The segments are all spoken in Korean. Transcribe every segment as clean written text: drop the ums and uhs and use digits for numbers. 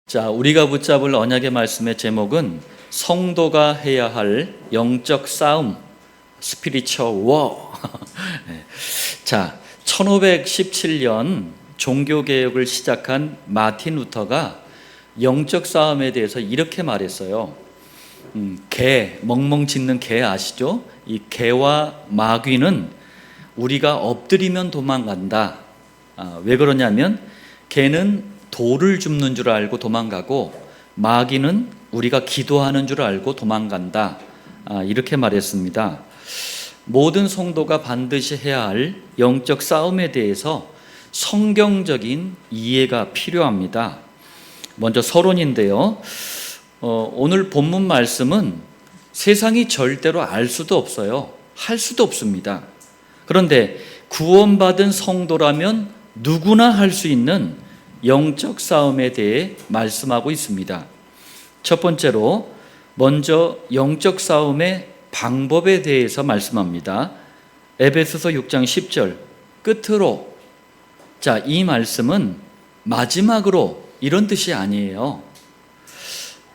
자, 우리가 붙잡을 언약의 말씀의 제목은 성도가 해야 할 영적 싸움, 스피리추얼 워. 자, 1517년 종교개혁을 시작한 마틴 루터가 영적 싸움에 대해서 이렇게 말했어요. 개, 멍멍 짖는 개 아시죠? 이 개와 마귀는 우리가 엎드리면 도망간다. 왜 그러냐면 개는 돌을 줍는 줄 알고 도망가고 마귀는 우리가 기도하는 줄 알고 도망간다. 이렇게 말했습니다. 모든 성도가 반드시 해야 할 영적 싸움에 대해서 성경적인 이해가 필요합니다. 먼저 서론인데요. 오늘 본문 말씀은 세상이 절대로 알 수도 없어요. 할 수도 없습니다. 그런데 구원받은 성도라면 누구나 할 수 있는 영적 싸움에 대해 말씀하고 있습니다. 첫 번째로 먼저 영적 싸움의 방법에 대해서 말씀합니다. 에베소서 6장 10절 끝으로. 자, 이 말씀은 마지막으로 이런 뜻이 아니에요.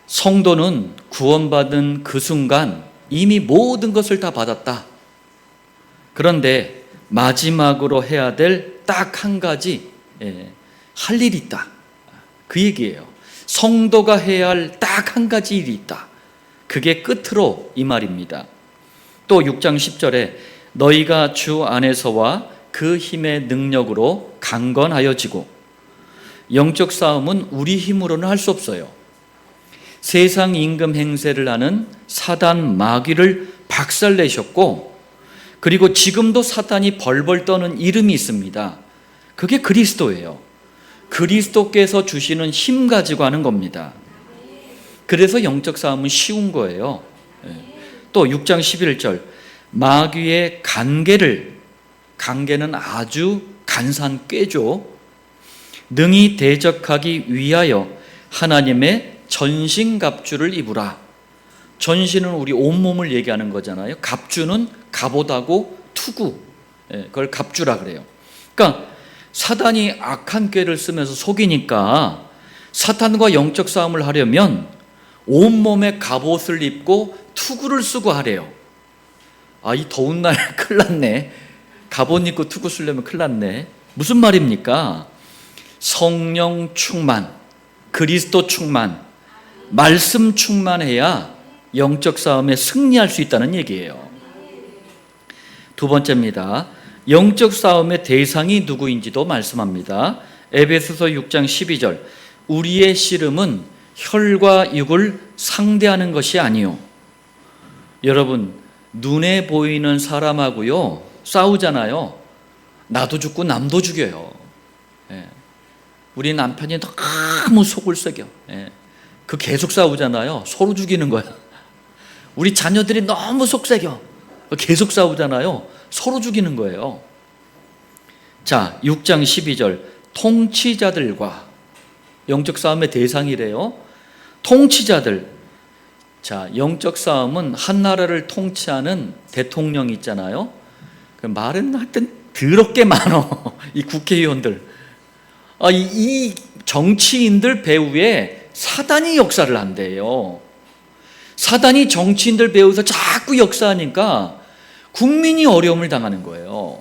성도는 구원받은 그 순간 이미 모든 것을 다 받았다. 그런데 마지막으로 해야 될 딱 한 가지 할 일이 있다. 그 얘기예요. 성도가 해야 할 딱 한 가지 일이 있다. 그게 끝으로 이 말입니다. 또 6장 10절에 너희가 주 안에서와 그 힘의 능력으로 강건하여지고. 영적 싸움은 우리 힘으로는 할 수 없어요. 세상 임금 행세를 하는 사단 마귀를 박살내셨고, 그리고 지금도 사탄이 벌벌 떠는 이름이 있습니다. 그게 그리스도예요. 그리스도께서 주시는 힘 가지고 하는 겁니다. 그래서 영적 싸움은 쉬운 거예요. 또 6장 11절 마귀의 간계는 아주 간산 꾀죠. 능히 대적하기 위하여 하나님의 전신갑주를 입으라. 전신은 우리 온몸을 얘기하는 거잖아요. 갑주는 갑옷하고 투구, 그걸 갑주라 그래요. 그러니까 사단이 악한 꾀를 쓰면서 속이니까 사탄과 영적 싸움을 하려면 온몸에 갑옷을 입고 투구를 쓰고 하래요. 이 더운 날 큰일 났네. 갑옷 입고 투구 쓰려면 큰일 났네. 무슨 말입니까? 성령 충만, 그리스도 충만, 말씀 충만해야 영적 싸움에 승리할 수 있다는 얘기예요. 두 번째입니다. 영적 싸움의 대상이 누구인지도 말씀합니다. 에베소서 6장 12절 우리의 씨름은 혈과 육을 상대하는 것이 아니요. 여러분, 눈에 보이는 사람하고요 싸우잖아요. 나도 죽고 남도 죽여요. 우리 남편이 너무 속을 썩여. 그 계속 싸우잖아요. 서로 죽이는 거야. 우리 자녀들이 너무 속삭여. 계속 싸우잖아요. 서로 죽이는 거예요. 자, 6장 12절 통치자들과 영적 싸움의 대상이래요. 통치자들. 자, 영적 싸움은 한 나라를 통치하는 대통령 있잖아요. 그 말은 하여튼 더럽게 많어. 이 국회의원들. 이 정치인들 배후에 사단이 역사를 한대요. 사단이 정치인들 배후에서 자꾸 역사하니까 국민이 어려움을 당하는 거예요.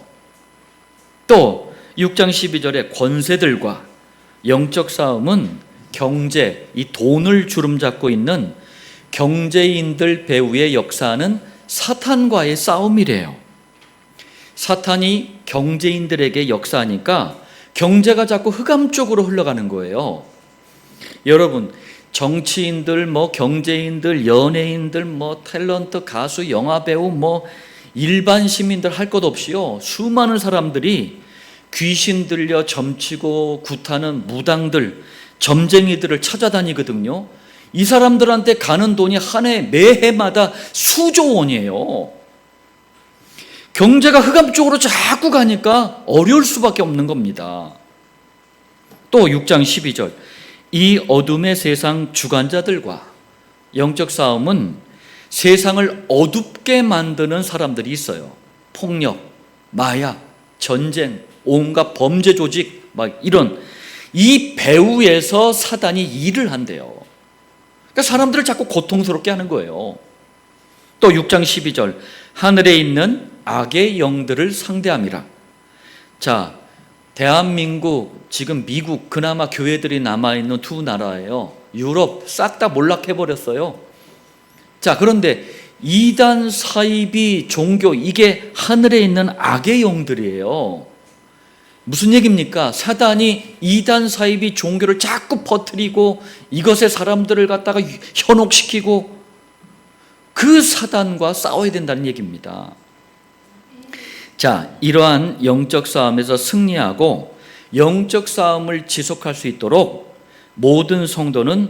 또 6장 12절에 권세들과 영적 싸움은 경제, 이 돈을 주름잡고 있는 경제인들 배후에 역사하는 사탄과의 싸움이래요. 사탄이 경제인들에게 역사하니까 경제가 자꾸 흑암 쪽으로 흘러가는 거예요. 여러분, 정치인들, 경제인들, 연예인들, 탤런트, 가수, 영화배우, 일반 시민들 할 것 없이요. 수많은 사람들이 귀신 들려 점치고 굿하는 무당들, 점쟁이들을 찾아다니거든요. 이 사람들한테 가는 돈이 한 해, 매해마다 수조 원이에요. 경제가 흑암 쪽으로 자꾸 가니까 어려울 수밖에 없는 겁니다. 또 6장 12절 이 어둠의 세상 주관자들과 영적 싸움은 세상을 어둡게 만드는 사람들이 있어요. 폭력, 마약, 전쟁, 온갖 범죄 조직, 이런 이 배후에서 사단이 일을 한대요. 그러니까 사람들을 자꾸 고통스럽게 하는 거예요. 또 6장 12절 하늘에 있는 악의 영들을 상대함이라. 자, 대한민국, 지금 미국, 그나마 교회들이 남아있는 두 나라예요. 유럽 싹 다 몰락해버렸어요. 자, 그런데 이단, 사이비, 종교, 이게 하늘에 있는 악의 영들이에요. 무슨 얘기입니까? 사단이 이단, 사이비, 종교를 자꾸 퍼뜨리고 이것에 사람들을 갖다가 현혹시키고 그 사단과 싸워야 된다는 얘기입니다. 자, 이러한 영적 싸움에서 승리하고 영적 싸움을 지속할 수 있도록 모든 성도는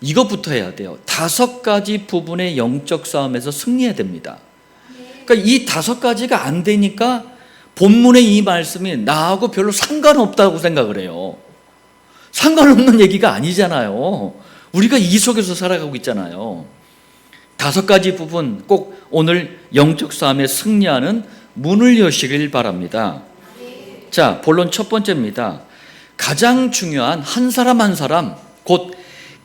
이것부터 해야 돼요. 5가지 부분의 영적 싸움에서 승리해야 됩니다. 그러니까 이 5가지가 안 되니까 본문의 이 말씀이 나하고 별로 상관없다고 생각을 해요. 상관없는 얘기가 아니잖아요. 우리가 이 속에서 살아가고 있잖아요. 5가지 부분 꼭 오늘 영적 싸움에 승리하는 문을 여시길 바랍니다. 자, 본론 첫 번째입니다. 가장 중요한 한 사람 한 사람, 곧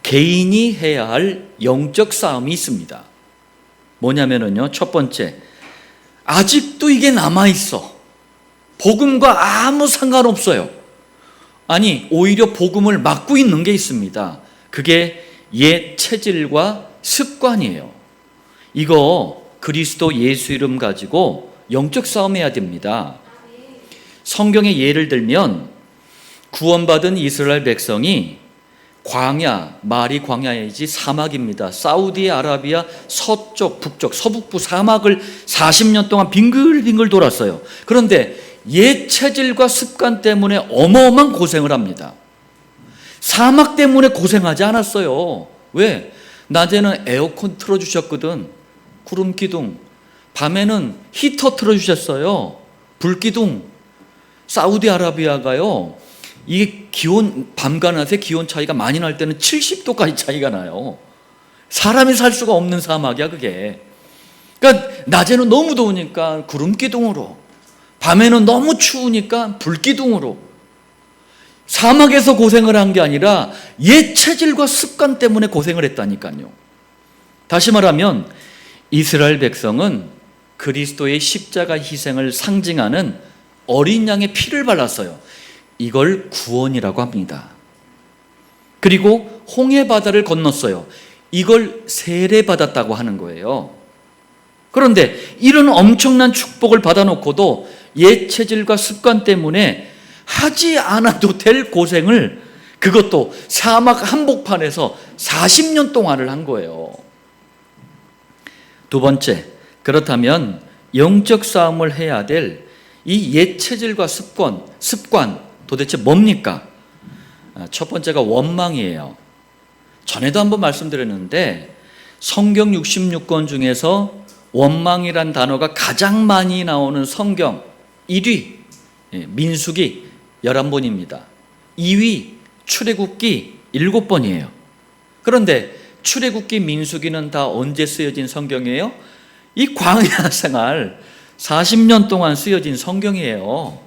개인이 해야 할 영적 싸움이 있습니다. 뭐냐면요, 첫 번째, 아직도 이게 남아있어. 복음과 아무 상관없어요. 아니, 오히려 복음을 막고 있는 게 있습니다. 그게 옛 체질과 습관이에요. 이거 그리스도 예수 이름 가지고 영적 싸움해야 됩니다. 성경의 예를 들면 구원받은 이스라엘 백성이 광야, 말이 광야이지 사막입니다. 사우디아라비아 서쪽, 북쪽, 서북부 사막을 40년 동안 빙글빙글 돌았어요. 그런데 옛 체질과 습관 때문에 어마어마한 고생을 합니다. 사막 때문에 고생하지 않았어요. 왜? 낮에는 에어컨 틀어주셨거든. 구름기둥. 밤에는 히터 틀어주셨어요. 불기둥. 사우디아라비아가요, 이게 기온, 밤과 낮에 기온 차이가 많이 날 때는 70도까지 차이가 나요. 사람이 살 수가 없는 사막이야, 그게. 그러니까 낮에는 너무 더우니까 구름기둥으로, 밤에는 너무 추우니까 불기둥으로. 사막에서 고생을 한 게 아니라 옛 체질과 습관 때문에 고생을 했다니까요. 다시 말하면 이스라엘 백성은 그리스도의 십자가 희생을 상징하는 어린 양의 피를 발랐어요. 이걸 구원이라고 합니다. 그리고 홍해 바다를 건넜어요. 이걸 세례받았다고 하는 거예요. 그런데 이런 엄청난 축복을 받아놓고도 옛 체질과 습관 때문에 하지 않아도 될 고생을, 그것도 사막 한복판에서 40년 동안을 한 거예요. 두 번째, 그렇다면 영적 싸움을 해야 될 이 옛 체질과 습관 도대체 뭡니까? 첫 번째가 원망이에요. 전에도 한번 말씀드렸는데 성경 66권 중에서 원망이란 단어가 가장 많이 나오는 성경 1위 민수기 11번입니다. 2위 출애굽기 7번이에요. 그런데 출애굽기, 민수기는 다 언제 쓰여진 성경이에요? 이 광야 생활 40년 동안 쓰여진 성경이에요.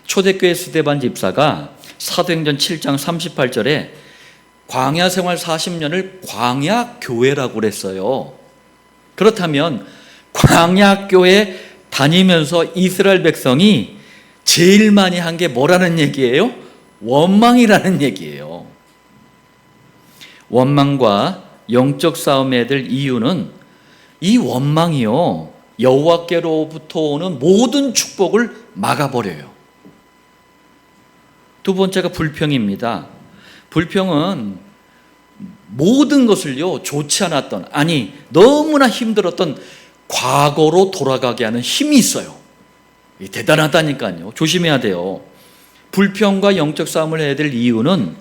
초대교회 스데반 집사가 사도행전 7장 38절에 광야 생활 40년을 광야교회라고 그랬어요. 그렇다면 광야교회 다니면서 이스라엘 백성이 제일 많이 한 게 뭐라는 얘기예요? 원망이라는 얘기예요. 원망과 영적 싸움에 될 이유는 이 원망이요, 여호와께로부터 오는 모든 축복을 막아버려요. 두 번째가 불평입니다. 불평은 모든 것을요, 좋지 않았던, 아니 너무나 힘들었던 과거로 돌아가게 하는 힘이 있어요. 대단하다니까요. 조심해야 돼요. 불평과 영적 싸움을 해야 될 이유는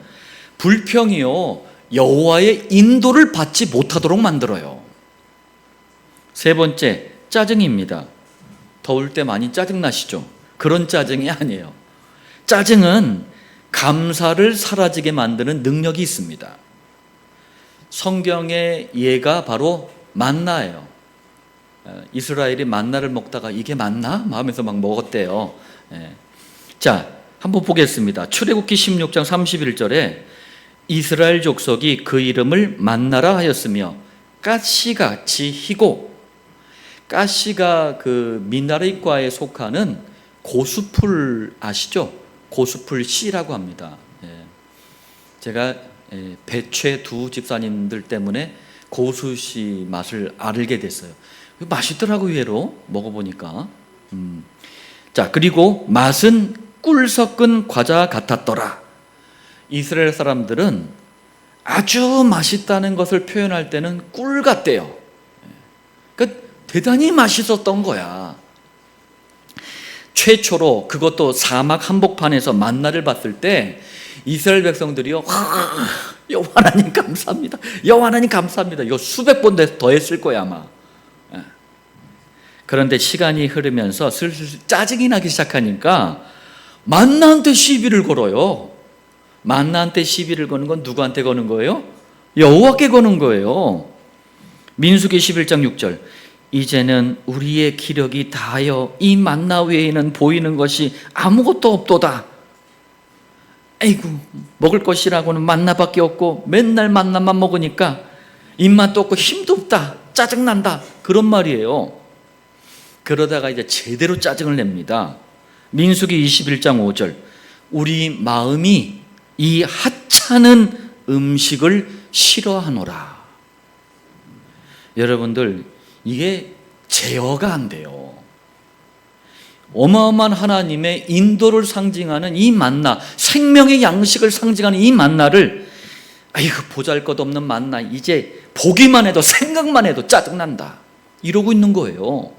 불평이요, 여호와의 인도를 받지 못하도록 만들어요. 세 번째, 짜증입니다. 더울 때 많이 짜증나시죠? 그런 짜증이 아니에요. 짜증은 감사를 사라지게 만드는 능력이 있습니다. 성경의 예가 바로 만나예요. 이스라엘이 만나를 먹다가 이게 맞나? 하면서 막 먹었대요. 자, 한번 보겠습니다. 출애굽기 16장 31절에 이스라엘 족속이 그 이름을 만나라 하였으며 가시같이 희고, 가시가 그 미나리과에 속하는 고수풀 아시죠? 고수풀 씨라고 합니다. 제가 배최 두 집사님들 때문에 고수씨 맛을 알게 됐어요. 맛있더라고요. 의외로 먹어보니까. 자, 그리고 맛은 꿀 섞은 과자 같았더라. 이스라엘 사람들은 아주 맛있다는 것을 표현할 때는 꿀 같대요. 그러니까 대단히 맛있었던 거야. 최초로 그것도 사막 한복판에서 만나를 봤을 때 이스라엘 백성들이요, 여호와 하나님 감사합니다, 여호와 하나님 감사합니다, 이거 수백 번 더 했을 거야 아마. 그런데 시간이 흐르면서 슬슬 짜증이 나기 시작하니까 만나한테 시비를 걸어요. 만나한테 시비를 거는 건 누구한테 거는 거예요? 여호와께 거는 거예요. 민수기 11장 6절, 이제는 우리의 기력이 다하여 이 만나 외에는 보이는 것이 아무것도 없도다. 아이고, 먹을 것이라고는 만나밖에 없고 맨날 만나만 먹으니까 입맛도 없고 힘도 없다, 짜증난다, 그런 말이에요. 그러다가 이제 제대로 짜증을 냅니다. 민수기 21장 5절, 우리 마음이 이 하찮은 음식을 싫어하노라. 여러분들, 이게 제어가 안 돼요. 어마어마한 하나님의 인도를 상징하는 이 만나, 생명의 양식을 상징하는 이 만나를, 아이고 보잘것없는 만나, 이제 보기만 해도 생각만 해도 짜증난다, 이러고 있는 거예요.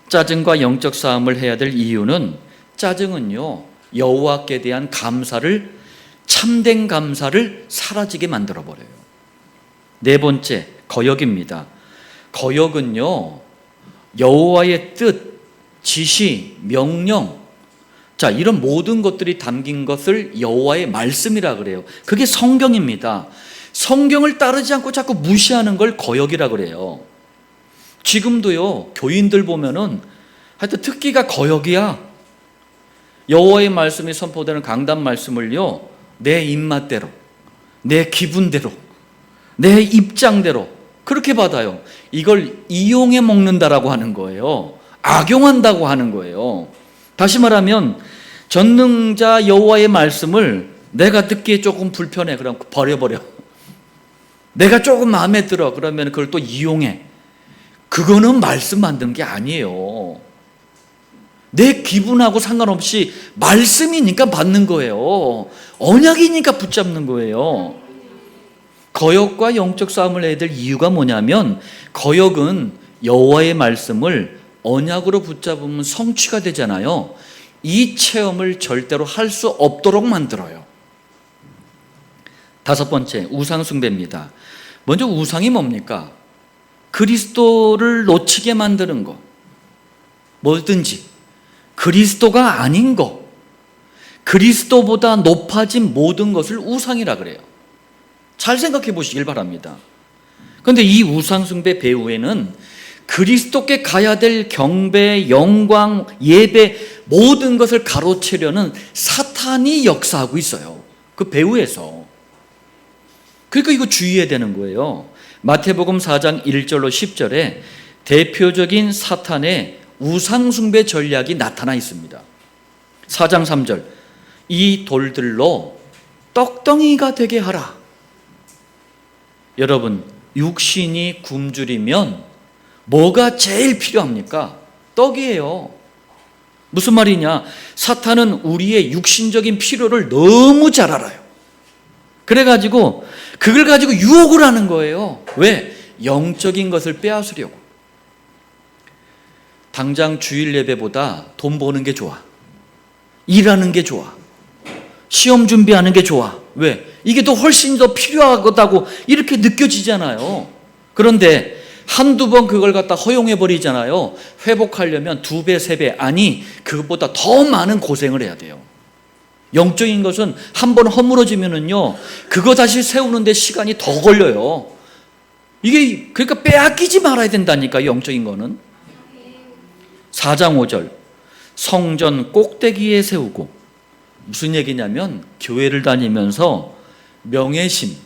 짜증과 영적 싸움을 해야 될 이유는, 짜증은요 여호와께 대한 감사를, 참된 감사를 사라지게 만들어 버려요. 네 번째, 거역입니다. 거역은요 여호와의 뜻, 지시, 명령, 자, 이런 모든 것들이 담긴 것을 여호와의 말씀이라 그래요. 그게 성경입니다. 성경을 따르지 않고 자꾸 무시하는 걸 거역이라 그래요. 지금도요 교인들 보면은 하여튼 특기가 거역이야. 여호와의 말씀이 선포되는 강단 말씀을요 내 입맛대로, 내 기분대로, 내 입장대로 그렇게 받아요. 이걸 이용해 먹는다라고 하는 거예요. 악용한다고 하는 거예요. 다시 말하면 전능자 여호와의 말씀을 내가 듣기에 조금 불편해, 그럼 버려버려. 내가 조금 마음에 들어, 그러면 그걸 또 이용해. 그거는 말씀 만든 게 아니에요. 내 기분하고 상관없이 말씀이니까 받는 거예요. 언약이니까 붙잡는 거예요. 거역과 영적 싸움을 해야 될 이유가 뭐냐면, 거역은 여호와의 말씀을 언약으로 붙잡으면 성취가 되잖아요. 이 체험을 절대로 할 수 없도록 만들어요. 다섯 번째, 우상 숭배입니다. 먼저 우상이 뭡니까? 그리스도를 놓치게 만드는 거, 뭐든지 그리스도가 아닌 거, 그리스도보다 높아진 모든 것을 우상이라 그래요. 잘 생각해 보시길 바랍니다. 그런데 이 우상 숭배 배후에는 그리스도께 가야 될 경배, 영광, 예배, 모든 것을 가로채려는 사탄이 역사하고 있어요. 그 배후에서. 그러니까 이거 주의해야 되는 거예요. 마태복음 4장 1절로 10절에 대표적인 사탄의 우상 숭배 전략이 나타나 있습니다. 4장 3절, 이 돌들로 떡덩이가 되게 하라. 여러분, 육신이 굶주리면 뭐가 제일 필요합니까? 떡이에요. 무슨 말이냐? 사탄은 우리의 육신적인 필요를 너무 잘 알아요. 그래가지고 그걸 가지고 유혹을 하는 거예요. 왜? 영적인 것을 빼앗으려고. 당장 주일 예배보다 돈 버는 게 좋아, 일하는 게 좋아, 시험 준비하는 게 좋아. 왜? 이게 더 훨씬 더 필요하다고 이렇게 느껴지잖아요. 그런데 한두 번 그걸 갖다 허용해 버리잖아요. 회복하려면 2배, 3배, 아니 그것보다 더 많은 고생을 해야 돼요. 영적인 것은 한 번 허물어지면은요, 그거 다시 세우는데 시간이 더 걸려요. 이게 그러니까 빼앗기지 말아야 된다니까, 영적인 거는. 4장 5절, 성전 꼭대기에 세우고 무슨 얘기냐면 교회를 다니면서 명예심,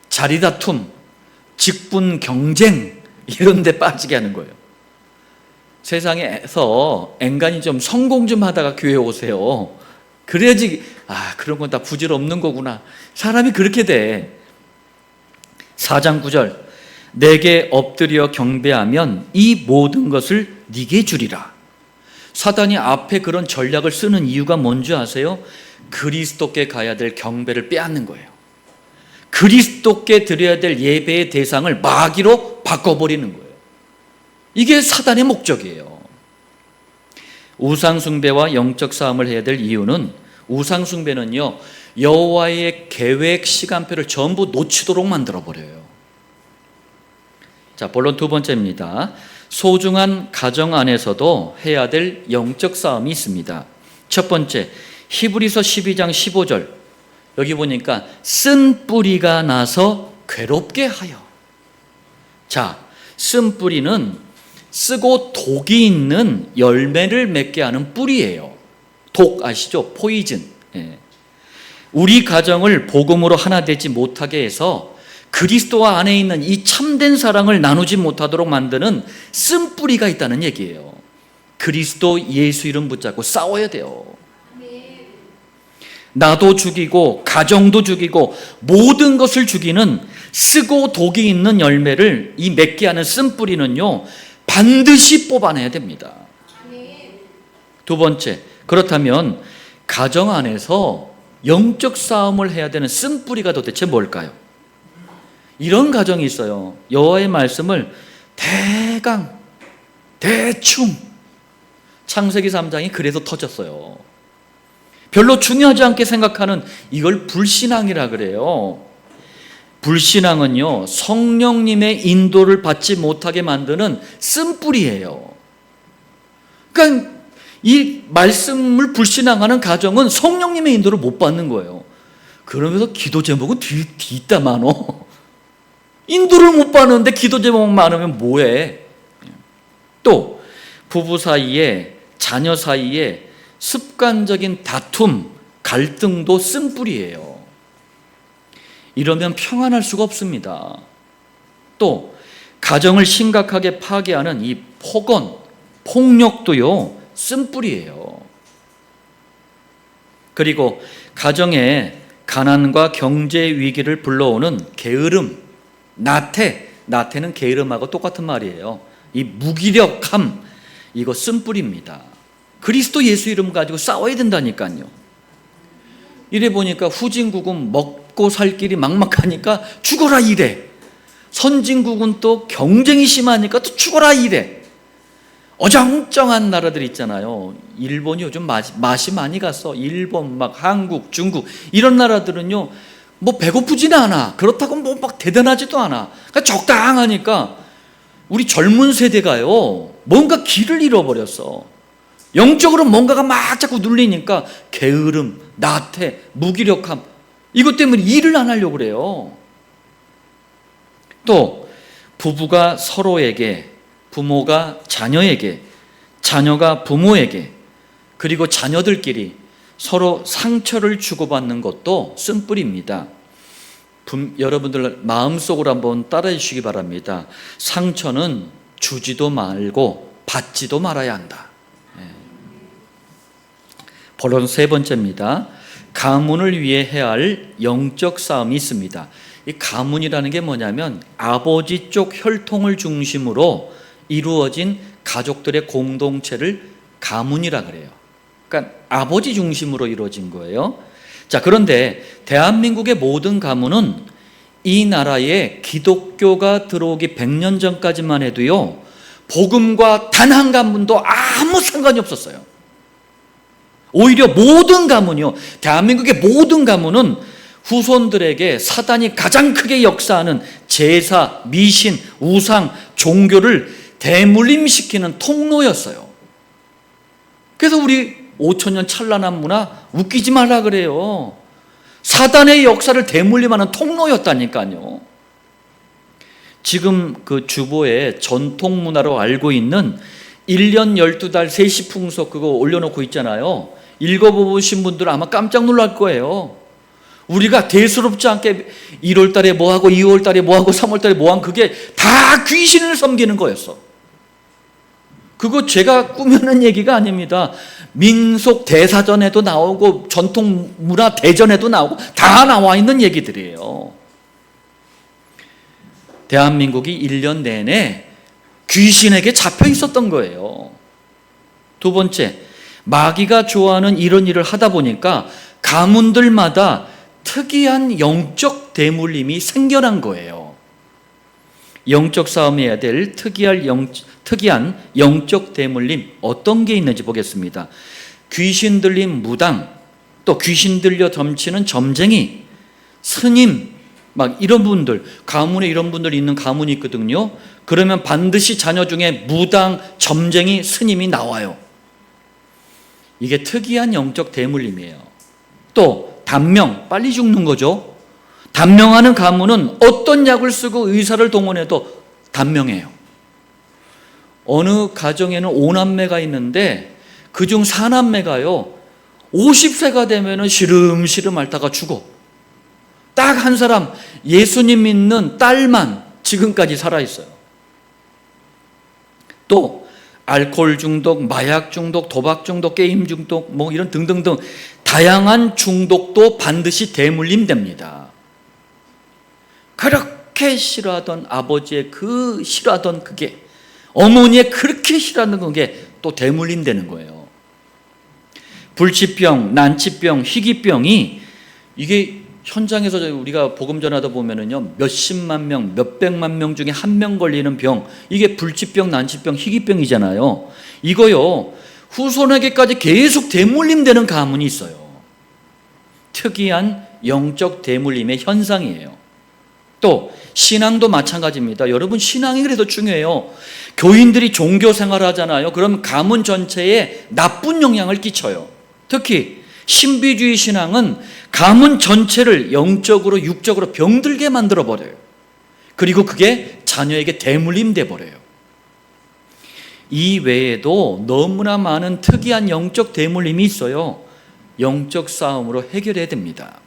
자리다툼, 직분 경쟁 이런 데 빠지게 하는 거예요. 세상에서 앵간히 좀 성공 좀 하다가 교회 오세요. 그래야지 그런 건 다 부질없는 거구나. 사람이 그렇게 돼. 4장 9절 내게 엎드려 경배하면 이 모든 것을 네게 주리라. 사단이 앞에 그런 전략을 쓰는 이유가 뭔지 아세요? 그리스도께 가야 될 경배를 빼앗는 거예요. 그리스도께 드려야 될 예배의 대상을 마귀로 바꿔버리는 거예요. 이게 사단의 목적이에요. 우상숭배와 영적 싸움을 해야 될 이유는 우상숭배는요 여호와의 계획 시간표를 전부 놓치도록 만들어버려요. 자, 본론 두 번째입니다. 소중한 가정 안에서도 해야 될 영적 싸움이 있습니다. 첫 번째, 히브리서 12장 15절 여기 보니까 쓴 뿌리가 나서 괴롭게 하여. 자, 쓴 뿌리는 쓰고 독이 있는 열매를 맺게 하는 뿌리예요. 독 아시죠? 포이즌. 우리 가정을 복음으로 하나 되지 못하게 해서 그리스도와 안에 있는 이 참된 사랑을 나누지 못하도록 만드는 쓴뿌리가 있다는 얘기예요. 그리스도 예수 이름 붙잡고 싸워야 돼요. 나도 죽이고 가정도 죽이고 모든 것을 죽이는 쓰고 독이 있는 열매를 이 맺게 하는 쓴뿌리는요 반드시 뽑아내야 됩니다. 두 번째, 그렇다면 가정 안에서 영적 싸움을 해야 되는 쓴뿌리가 도대체 뭘까요? 이런 가정이 있어요. 여호와의 말씀을 대충 창세기 3장이 그래서 터졌어요. 별로 중요하지 않게 생각하는 이걸 불신앙이라 그래요. 불신앙은요 성령님의 인도를 받지 못하게 만드는 쓴뿌리예요. 그러니까 이 말씀을 불신앙하는 가정은 성령님의 인도를 못 받는 거예요. 그러면서 기도 제목은 뒤있다 많어. 인도를 못 받는데 기도 제목 많으면 뭐해? 또 부부 사이에 자녀 사이에 습관적인 다툼, 갈등도 쓴뿌리예요. 이러면 평안할 수가 없습니다. 또 가정을 심각하게 파괴하는 이 폭언, 폭력도요 쓴뿌리예요. 그리고 가정에 가난과 경제 위기를 불러오는 게으름, 나태는 게으름하고 똑같은 말이에요. 이 무기력함, 이거 쓴뿌리입니다. 그리스도 예수 이름 가지고 싸워야 된다니까요. 이래 보니까 후진국은 먹고 살 길이 막막하니까 죽어라 이래. 선진국은 또 경쟁이 심하니까 또 죽어라 이래. 어정쩡한 나라들 있잖아요. 일본이 요즘 맛이 많이 갔어. 일본, 막 한국, 중국 이런 나라들은요 뭐 배고프지는 않아. 그렇다고 뭐 막 대단하지도 않아. 그러니까 적당하니까 우리 젊은 세대가요 뭔가 길을 잃어버렸어. 영적으로 뭔가가 막 자꾸 눌리니까 게으름, 나태, 무기력함 이것 때문에 일을 안 하려고 그래요. 또 부부가 서로에게, 부모가 자녀에게, 자녀가 부모에게, 그리고 자녀들끼리 서로 상처를 주고받는 것도 쓴뿌리입니다. 여러분들 마음속으로 한번 따라해 주시기 바랍니다. 상처는 주지도 말고 받지도 말아야 한다. 본론 세 번째입니다. 가문을 위해 해야 할 영적 싸움이 있습니다. 이 가문이라는 게 뭐냐면 아버지 쪽 혈통을 중심으로 이루어진 가족들의 공동체를 가문이라 그래요. 그러니까 아버지 중심으로 이루어진 거예요. 자, 그런데 대한민국의 모든 가문은 이 나라에 기독교가 들어오기 100년 전까지만 해도요 복음과 단 한 가문도 아무 상관이 없었어요. 오히려 모든 가문이요, 대한민국의 모든 가문은 후손들에게 사단이 가장 크게 역사하는 제사, 미신, 우상, 종교를 대물림시키는 통로였어요. 그래서 우리 5천년 찬란한 문화 웃기지 말라 그래요. 사단의 역사를 대물림하는 통로였다니까요. 지금 그 주보에 전통 문화로 알고 있는 1년 12달 세시 풍속 그거 올려놓고 있잖아요. 읽어보신 분들은 아마 깜짝 놀랄 거예요. 우리가 대수롭지 않게 1월 달에 뭐하고 2월 달에 뭐하고 3월 달에 뭐한 그게 다 귀신을 섬기는 거였어. 그거 제가 꾸며낸 얘기가 아닙니다. 민속 대사전에도 나오고 전통 문화 대전에도 나오고 다 나와 있는 얘기들이에요. 대한민국이 1년 내내 귀신에게 잡혀 있었던 거예요. 두 번째, 마귀가 좋아하는 이런 일을 하다 보니까 가문들마다 특이한 영적 대물림이 생겨난 거예요. 영적 싸움해야 될 특이한 영적 대물림, 어떤 게 있는지 보겠습니다. 귀신 들린 무당, 또 귀신 들려 덤치는 점쟁이, 스님, 막 이런 분들, 가문에 이런 분들 있는 가문이 있거든요. 그러면 반드시 자녀 중에 무당, 점쟁이, 스님이 나와요. 이게 특이한 영적 대물림이에요. 또 단명, 빨리 죽는 거죠. 단명하는 가문은 어떤 약을 쓰고 의사를 동원해도 단명해요. 어느 가정에는 5남매가 있는데 그중 4남매가요 50세가 되면 시름시름 앓다가 죽어. 딱 한 사람, 예수님 믿는 딸만 지금까지 살아있어요. 또 알코올 중독, 마약 중독, 도박 중독, 게임 중독, 뭐 이런 등등등 다양한 중독도 반드시 대물림됩니다. 그렇게 싫어하던 아버지의 그 싫어하던 그게, 어머니의 그렇게 싫어하는 그게 또 대물림되는 거예요. 불치병, 난치병, 희귀병이 이게 현장에서 우리가 복음 전하다 보면은요 몇십만 명, 몇백만 명 중에 한 명 걸리는 병, 이게 불치병, 난치병, 희귀병이잖아요. 이거요 후손에게까지 계속 대물림되는 가문이 있어요. 특이한 영적 대물림의 현상이에요. 또 신앙도 마찬가지입니다. 여러분, 신앙이 그래도 중요해요. 교인들이 종교 생활을 하잖아요. 그럼 가문 전체에 나쁜 영향을 끼쳐요. 특히 신비주의 신앙은 가문 전체를 영적으로 육적으로 병들게 만들어버려요. 그리고 그게 자녀에게 대물림돼 버려요. 이 외에도 너무나 많은 특이한 영적 대물림이 있어요. 영적 싸움으로 해결해야 됩니다.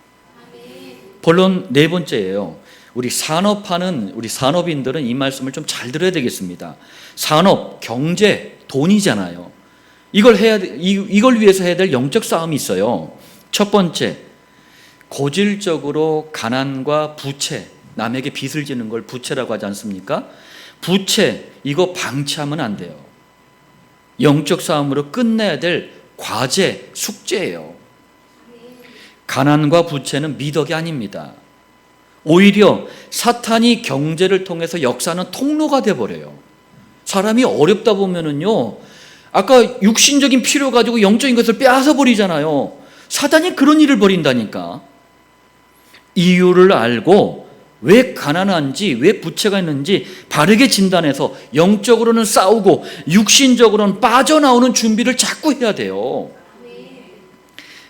본론 네 번째예요. 우리 산업하는 우리 산업인들은 이 말씀을 좀 잘 들어야 되겠습니다. 산업, 경제, 돈이잖아요. 이걸 위해서 해야 될 영적 싸움이 있어요. 첫 번째, 고질적으로 가난과 부채, 남에게 빚을 지는 걸 부채라고 하지 않습니까? 부채, 이거 방치하면 안 돼요. 영적 싸움으로 끝내야 될 과제, 숙제예요. 가난과 부채는 미덕이 아닙니다. 오히려 사탄이 경제를 통해서 역사하는 통로가 돼버려요. 사람이 어렵다 보면은요, 아까 육신적인 필요 가지고 영적인 것을 빼앗아 버리잖아요. 사단이 그런 일을 벌인다니까. 이유를 알고 왜 가난한지, 왜 부채가 있는지 바르게 진단해서 영적으로는 싸우고 육신적으로는 빠져나오는 준비를 자꾸 해야 돼요.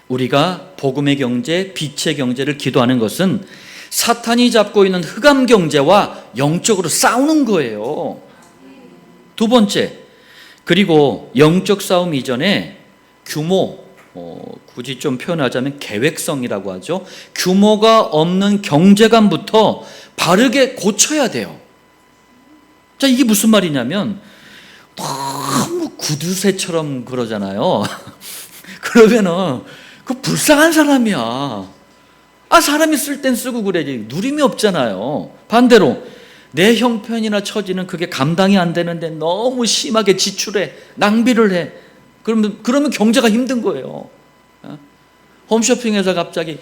우리가 복음의 경제, 빛의 경제를 기도하는 것은 사탄이 잡고 있는 흑암 경제와 영적으로 싸우는 거예요. 두 번째, 그리고 영적 싸움 이전에 규모, 굳이 좀 표현하자면 계획성이라고 하죠. 규모가 없는 경제관부터 바르게 고쳐야 돼요. 자, 이게 무슨 말이냐면 너무 구두쇠처럼 그러잖아요. 그러면은 그 불쌍한 사람이야. 사람이 쓸 땐 쓰고 그래야지. 누림이 없잖아요. 반대로 내 형편이나 처지는 그게 감당이 안 되는데 너무 심하게 지출해, 낭비를 해. 그러면 경제가 힘든 거예요. 홈쇼핑에서 갑자기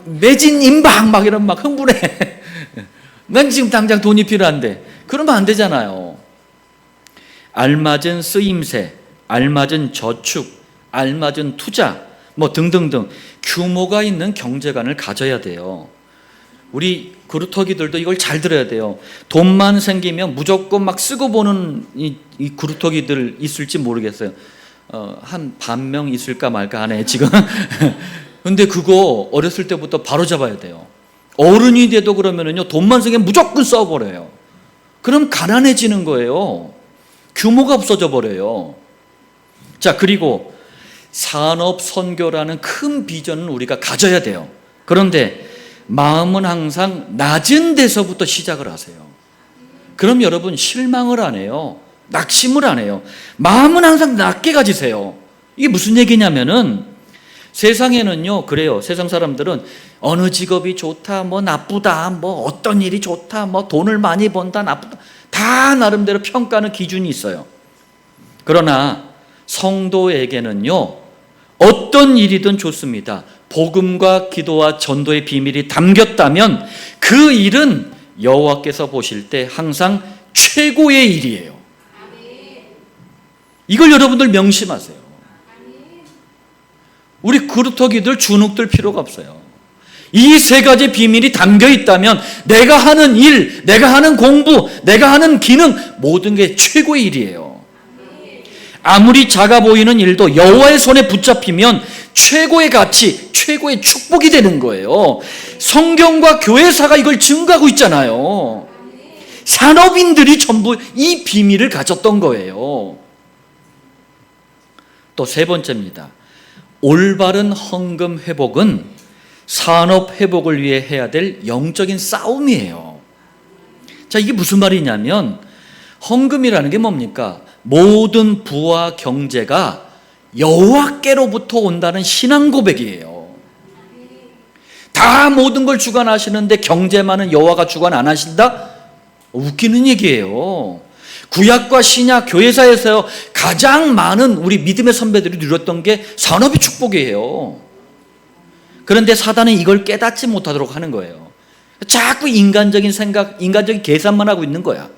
매진 임박 막 이러면 막 흥분해. 난 지금 당장 돈이 필요한데. 그러면 안 되잖아요. 알맞은 쓰임새, 알맞은 저축, 알맞은 투자, 뭐 등등등 규모가 있는 경제관을 가져야 돼요. 우리 그루터기들도 이걸 잘 들어야 돼요. 돈만 생기면 무조건 막 쓰고 보는 이 그루터기들 있을지 모르겠어요. 한 반 명 있을까 말까 하네 지금. 근데 그거 어렸을 때부터 바로 잡아야 돼요. 어른이 돼도 그러면은요 돈만 생기면 무조건 써버려요. 그럼 가난해지는 거예요. 규모가 없어져 버려요. 자, 그리고 산업 선교라는 큰 비전은 우리가 가져야 돼요. 그런데 마음은 항상 낮은 데서부터 시작을 하세요. 그럼 여러분 실망을 안 해요. 낙심을 안 해요. 마음은 항상 낮게 가지세요. 이게 무슨 얘기냐면은 세상에는요, 그래요. 세상 사람들은 어느 직업이 좋다, 뭐 나쁘다, 뭐 어떤 일이 좋다, 뭐 돈을 많이 번다, 나쁘다. 다 나름대로 평가하는 기준이 있어요. 그러나 성도에게는요, 어떤 일이든 좋습니다. 복음과 기도와 전도의 비밀이 담겼다면 그 일은 여호와께서 보실 때 항상 최고의 일이에요. 이걸 여러분들 명심하세요. 우리 그루터기들 주눅들 필요가 없어요. 이 세 가지 비밀이 담겨 있다면 내가 하는 일, 내가 하는 공부, 내가 하는 기능 모든 게 최고의 일이에요. 아무리 작아 보이는 일도 여호와의 손에 붙잡히면 최고의 가치, 최고의 축복이 되는 거예요. 성경과 교회사가 이걸 증거하고 있잖아요. 산업인들이 전부 이 비밀을 가졌던 거예요. 또 세 번째입니다. 올바른 헌금 회복은 산업 회복을 위해 해야 될 영적인 싸움이에요. 자, 이게 무슨 말이냐면 헌금이라는 게 뭡니까? 모든 부와 경제가 여호와께로부터 온다는 신앙 고백이에요. 다 모든 걸 주관하시는데 경제만은 여호와가 주관 안 하신다? 웃기는 얘기예요. 구약과 신약 교회사에서 가장 많은 우리 믿음의 선배들이 누렸던 게 산업의 축복이에요. 그런데 사단은 이걸 깨닫지 못하도록 하는 거예요. 자꾸 인간적인 생각, 인간적인 계산만 하고 있는 거야.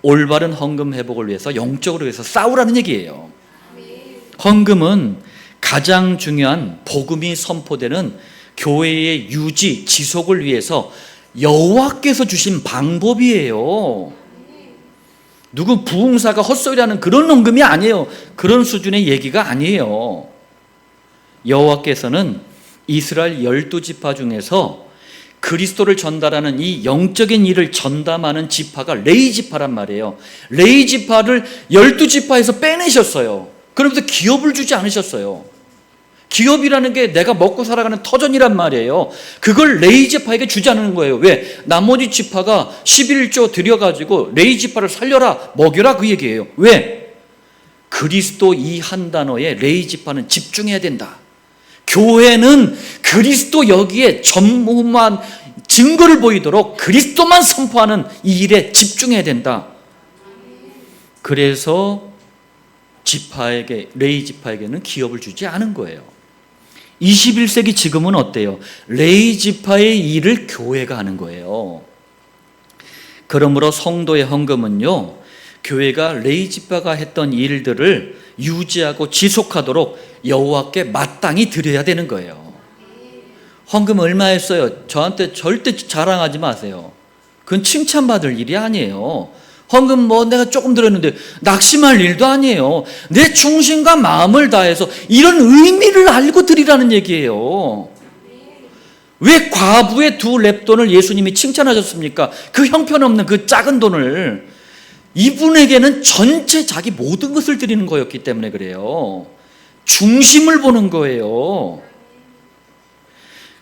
올바른 헌금 회복을 위해서 영적으로 위해서 싸우라는 얘기예요. 헌금은 가장 중요한 복음이 선포되는 교회의 유지, 지속을 위해서 여호와께서 주신 방법이에요. 누구 부흥사가 헛소리하는 그런 헌금이 아니에요. 그런 수준의 얘기가 아니에요. 여호와께서는 이스라엘 12지파 중에서 그리스도를 전달하는 이 영적인 일을 전담하는 지파가 레위지파란 말이에요. 레위지파를 12지파에서 빼내셨어요. 그러면서 기업을 주지 않으셨어요. 기업이라는 게 내가 먹고 살아가는 터전이란 말이에요. 그걸 레위지파에게 주지 않는 거예요. 왜? 나머지 지파가 11조 드려가지고 레위지파를 살려라, 먹여라 그 얘기예요. 왜? 그리스도 이 한 단어에 레위지파는 집중해야 된다. 교회는 그리스도 여기에 전무한 증거를 보이도록 그리스도만 선포하는 이 일에 집중해야 된다. 그래서 지파에게, 레위 지파에게는 기업을 주지 않은 거예요. 21세기 지금은 어때요? 레위 지파의 일을 교회가 하는 거예요. 그러므로 성도의 헌금은요, 교회가 레위 지파가 했던 일들을 유지하고 지속하도록 여호와께 마땅히 드려야 되는 거예요. 헌금 얼마 했어요? 저한테 절대 자랑하지 마세요. 그건 칭찬받을 일이 아니에요. 헌금 뭐 내가 조금 들었는데 낙심할 일도 아니에요. 내 충신과 마음을 다해서 이런 의미를 알고 드리라는 얘기예요. 왜 과부의 2렙돈을 예수님이 칭찬하셨습니까? 그 형편없는 그 작은 돈을. 이분에게는 전체 자기 모든 것을 드리는 거였기 때문에 그래요. 중심을 보는 거예요.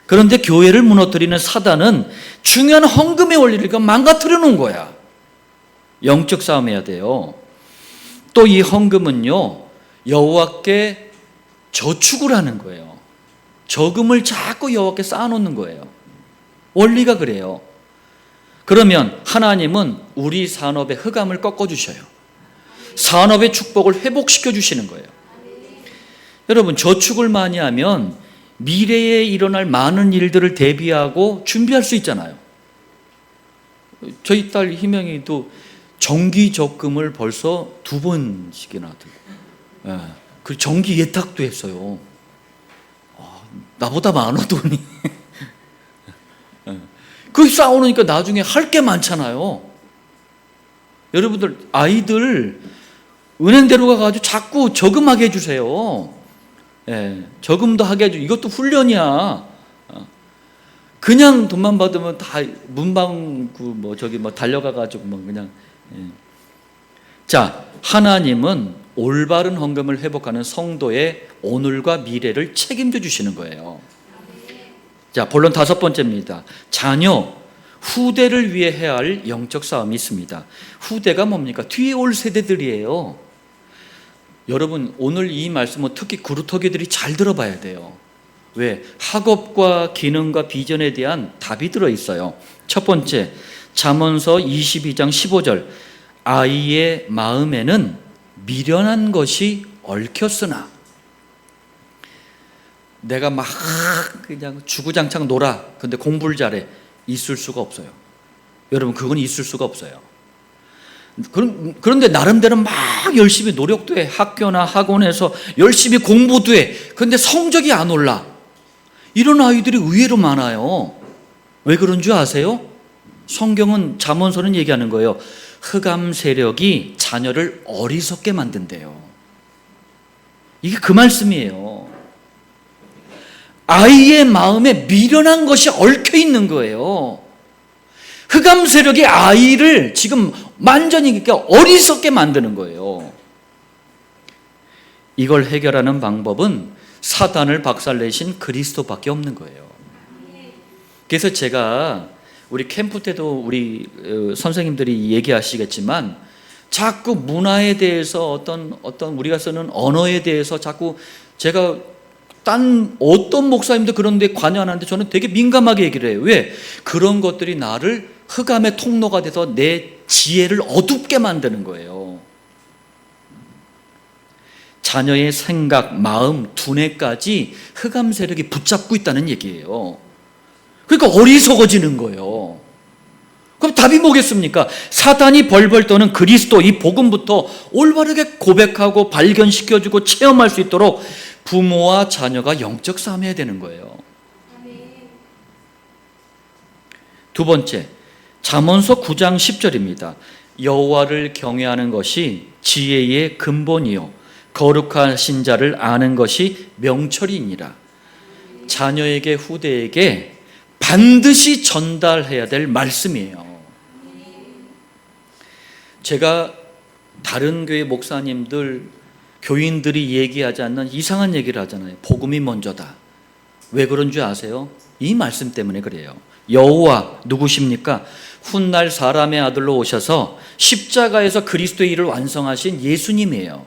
그런데 교회를 무너뜨리는 사단은 중요한 헌금의 원리를 망가뜨려 놓은 거야. 영적 싸움해야 돼요. 또 이 헌금은요, 여호와께 저축을 하는 거예요. 저금을 자꾸 여호와께 쌓아놓는 거예요. 원리가 그래요. 그러면 하나님은 우리 산업의 흑암을 꺾어주셔요. 산업의 축복을 회복시켜 주시는 거예요. 여러분, 저축을 많이 하면 미래에 일어날 많은 일들을 대비하고 준비할 수 있잖아요. 저희 딸 희명이도 정기 적금을 벌써 2번씩이나 들고, 그 정기 예탁도 했어요. 나보다 많아 돈이. 그 쌓아놓으니까 나중에 할 게 많잖아요. 여러분들 아이들 은행 데려가가지고 자꾸 저금하게 해주세요. 저금도 하게 해주고, 이것도 훈련이야. 그냥 돈만 받으면 다 문방구 뭐 저기 뭐 달려가가지고 뭐 그냥. 자, 하나님은 올바른 헌금을 회복하는 성도의 오늘과 미래를 책임져 주시는 거예요. 자, 본론 5번째입니다. 자녀, 후대를 위해 해야 할 영적 싸움이 있습니다. 후대가 뭡니까? 뒤에 올 세대들이에요. 여러분, 오늘 이 말씀은 특히 그루터기들이 잘 들어봐야 돼요. 왜? 학업과 기능과 비전에 대한 답이 들어있어요. 첫 번째, 잠언서 22장 15절. 아이의 마음에는 미련한 것이 얽혔으나, 내가 막 그냥 주구장창 놀아, 근데 공부를 잘해, 있을 수가 없어요. 여러분, 그건 있을 수가 없어요. 그런데 나름대로 막 열심히 노력도 해. 학교나 학원에서 열심히 공부도 해. 그런데 성적이 안 올라. 이런 아이들이 의외로 많아요. 왜 그런 줄 아세요? 성경은, 잠언서는 얘기하는 거예요. 흑암 세력이 자녀를 어리석게 만든대요. 이게 그 말씀이에요. 아이의 마음에 미련한 것이 얽혀 있는 거예요. 흑암 세력이 아이를 지금 완전히 어리석게 만드는 거예요. 이걸 해결하는 방법은 사단을 박살내신 그리스도밖에 없는 거예요. 그래서 제가 우리 캠프 때도 우리 선생님들이 얘기하시겠지만, 자꾸 문화에 대해서 어떤 우리가 쓰는 언어에 대해서 자꾸, 제가 딴 어떤 목사님도 그런 데 관여하는데 저는 되게 민감하게 얘기를 해요. 왜? 그런 것들이 나를 흑암의 통로가 돼서 내 지혜를 어둡게 만드는 거예요. 자녀의 생각, 마음, 두뇌까지 흑암 세력이 붙잡고 있다는 얘기예요. 그러니까 어리석어지는 거예요. 그럼 답이 뭐겠습니까? 사단이 벌벌 떠는 그리스도, 이 복음부터 올바르게 고백하고 발견시켜주고 체험할 수 있도록 부모와 자녀가 영적 싸움해야 되는 거예요. 두 번째, 잠언서 9장 10절입니다. 여호와를 경외하는 것이 지혜의 근본이요 거룩하신 자를 아는 것이 명철이니라. 자녀에게, 후대에게 반드시 전달해야 될 말씀이에요. 제가 다른 교회 목사님들, 교인들이 얘기하지 않는 이상한 얘기를 하잖아요. 복음이 먼저다. 왜 그런 줄 아세요? 이 말씀 때문에 그래요. 여호와 누구십니까? 훗날 사람의 아들로 오셔서 십자가에서 그리스도의 일을 완성하신 예수님이에요.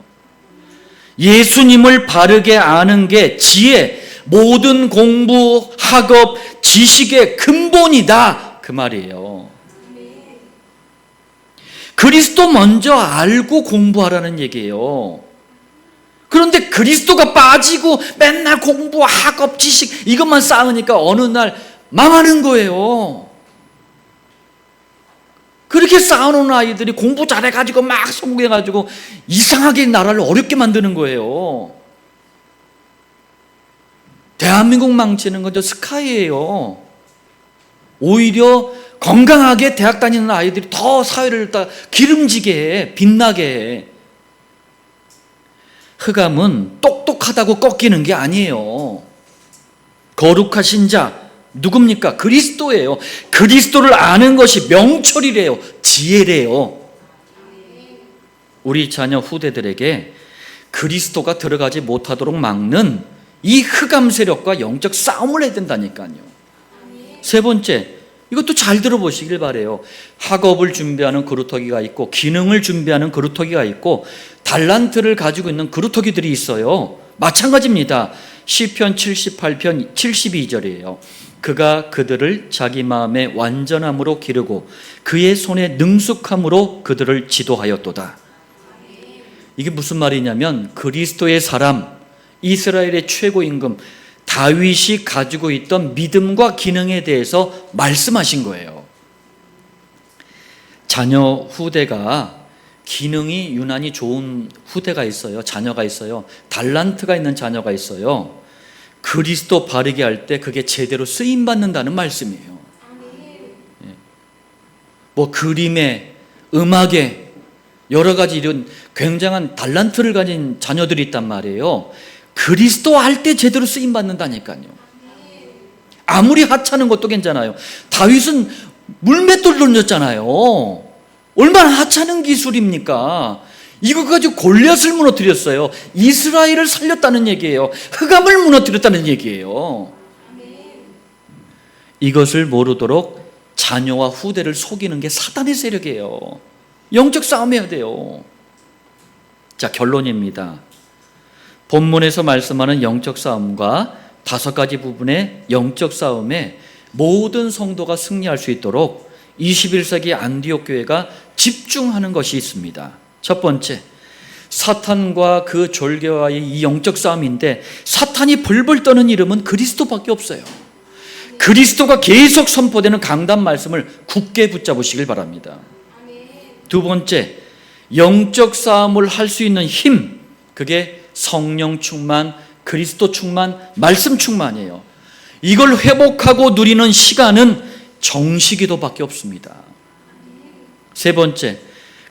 예수님을 바르게 아는 게 지혜, 모든 공부, 학업, 지식의 근본이다, 그 말이에요. 그리스도 먼저 알고 공부하라는 얘기예요. 그런데 그리스도가 빠지고 맨날 공부, 학업, 지식 이것만 쌓으니까 어느 날 망하는 거예요. 그렇게 쌓아놓은 아이들이 공부 잘해가지고 막 성공해가지고 이상하게 나라를 어렵게 만드는 거예요. 대한민국 망치는 건 저 스카이예요. 오히려 건강하게 대학 다니는 아이들이 더 사회를 다 기름지게 해, 빛나게 해. 흑암은 똑똑하다고 꺾이는 게 아니에요. 거룩하신 자 누굽니까? 그리스도예요. 그리스도를 아는 것이 명철이래요. 지혜래요. 우리 자녀 후대들에게 그리스도가 들어가지 못하도록 막는 이 흑암 세력과 영적 싸움을 해야 된다니까요. 세 번째, 이것도 잘 들어보시길 바래요. 학업을 준비하는 그루터기가 있고 기능을 준비하는 그루터기가 있고 달란트를 가지고 있는 그루터기들이 있어요. 마찬가지입니다. 시편 78편 72절이에요. 그가 그들을 자기 마음에 완전함으로 기르고 그의 손에 능숙함으로 그들을 지도하였도다. 이게 무슨 말이냐면 그리스도의 사람, 이스라엘의 최고 임금 다윗이 가지고 있던 믿음과 기능에 대해서 말씀하신 거예요. 자녀 후대가 기능이 유난히 좋은 후대가 있어요. 자녀가 있어요. 달란트가 있는 자녀가 있어요. 그리스도 바르게 할 때 그게 제대로 쓰임받는다는 말씀이에요. 뭐 그림에, 음악에 여러 가지 이런 굉장한 달란트를 가진 자녀들이 있단 말이에요. 그리스도 할 때 제대로 쓰임받는다니까요. 아무리 하찮은 것도 괜찮아요. 다윗은 물맷돌 던졌잖아요. 얼마나 하찮은 기술입니까? 이거 가지고 골리앗을 무너뜨렸어요. 이스라엘을 살렸다는 얘기예요. 흑암을 무너뜨렸다는 얘기예요. 이것을 모르도록 자녀와 후대를 속이는 게 사단의 세력이에요. 영적 싸움해야 돼요. 자, 결론입니다. 본문에서 말씀하는 영적 싸움과 5가지 부분의 영적 싸움에 모든 성도가 승리할 수 있도록 21세기 안디옥 교회가 집중하는 것이 있습니다. 첫 번째, 사탄과 그 졸개와의 이 영적 싸움인데, 사탄이 벌벌 떠는 이름은 그리스도밖에 없어요. 그리스도가 계속 선포되는 강단 말씀을 굳게 붙잡으시길 바랍니다. 두 번째, 영적 싸움을 할 수 있는 힘, 그게 성령 충만, 그리스도 충만, 말씀 충만이에요. 이걸 회복하고 누리는 시간은 정시기도밖에 없습니다. 세 번째,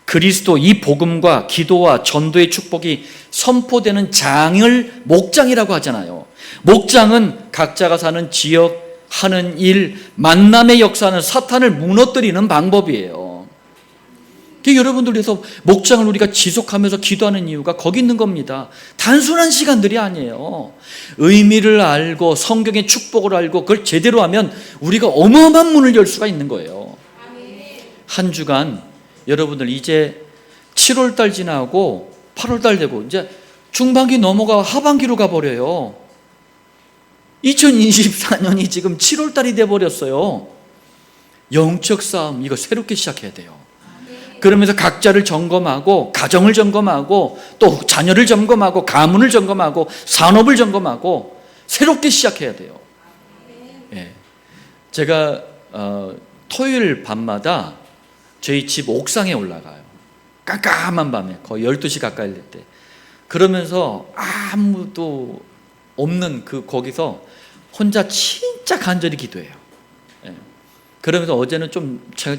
그리스도 이 복음과 기도와 전도의 축복이 선포되는 장을 목장이라고 하잖아요. 목장은 각자가 사는 지역, 하는 일, 만남의 역사는 사탄을 무너뜨리는 방법이에요. 여러분들께서 목장을 우리가 지속하면서 기도하는 이유가 거기 있는 겁니다. 단순한 시간들이 아니에요. 의미를 알고 성경의 축복을 알고 그걸 제대로 하면 우리가 어마어마한 문을 열 수가 있는 거예요. 한 주간 여러분들 이제 7월달 지나고 8월달 되고 이제 중반기 넘어가 하반기로 가버려요. 2024년이 지금 7월달이 돼버렸어요. 영적 싸움 이거 새롭게 시작해야 돼요. 그러면서 각자를 점검하고 가정을 점검하고 또 자녀를 점검하고 가문을 점검하고 산업을 점검하고 새롭게 시작해야 돼요. 예. 제가 토요일 밤마다 저희 집 옥상에 올라가요. 깜깜한 밤에 거의 12시 가까이 될 때. 그러면서 아무도 없는 거기서 혼자 진짜 간절히 기도해요. 예. 그러면서 어제는 좀 제가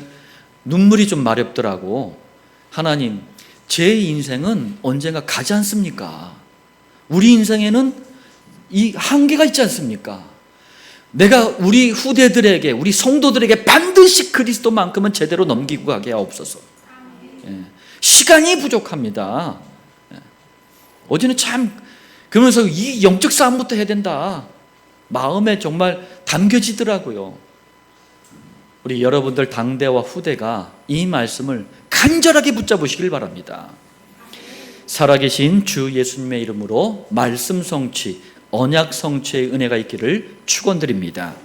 눈물이 좀 마렵더라고. 하나님, 제 인생은 언젠가 가지 않습니까? 우리 인생에는 이 한계가 있지 않습니까? 내가 우리 후대들에게, 우리 성도들에게 반드시 그리스도만큼은 제대로 넘기고 가게 하옵소서. 예. 시간이 부족합니다. 예. 어제는 참 그러면서 이 영적 싸움부터 해야 된다. 마음에 정말 담겨지더라고요. 우리 여러분들 당대와 후대가 이 말씀을 간절하게 붙잡으시길 바랍니다. 살아계신 주 예수님의 이름으로 말씀 성취, 언약 성취의 은혜가 있기를 축원드립니다.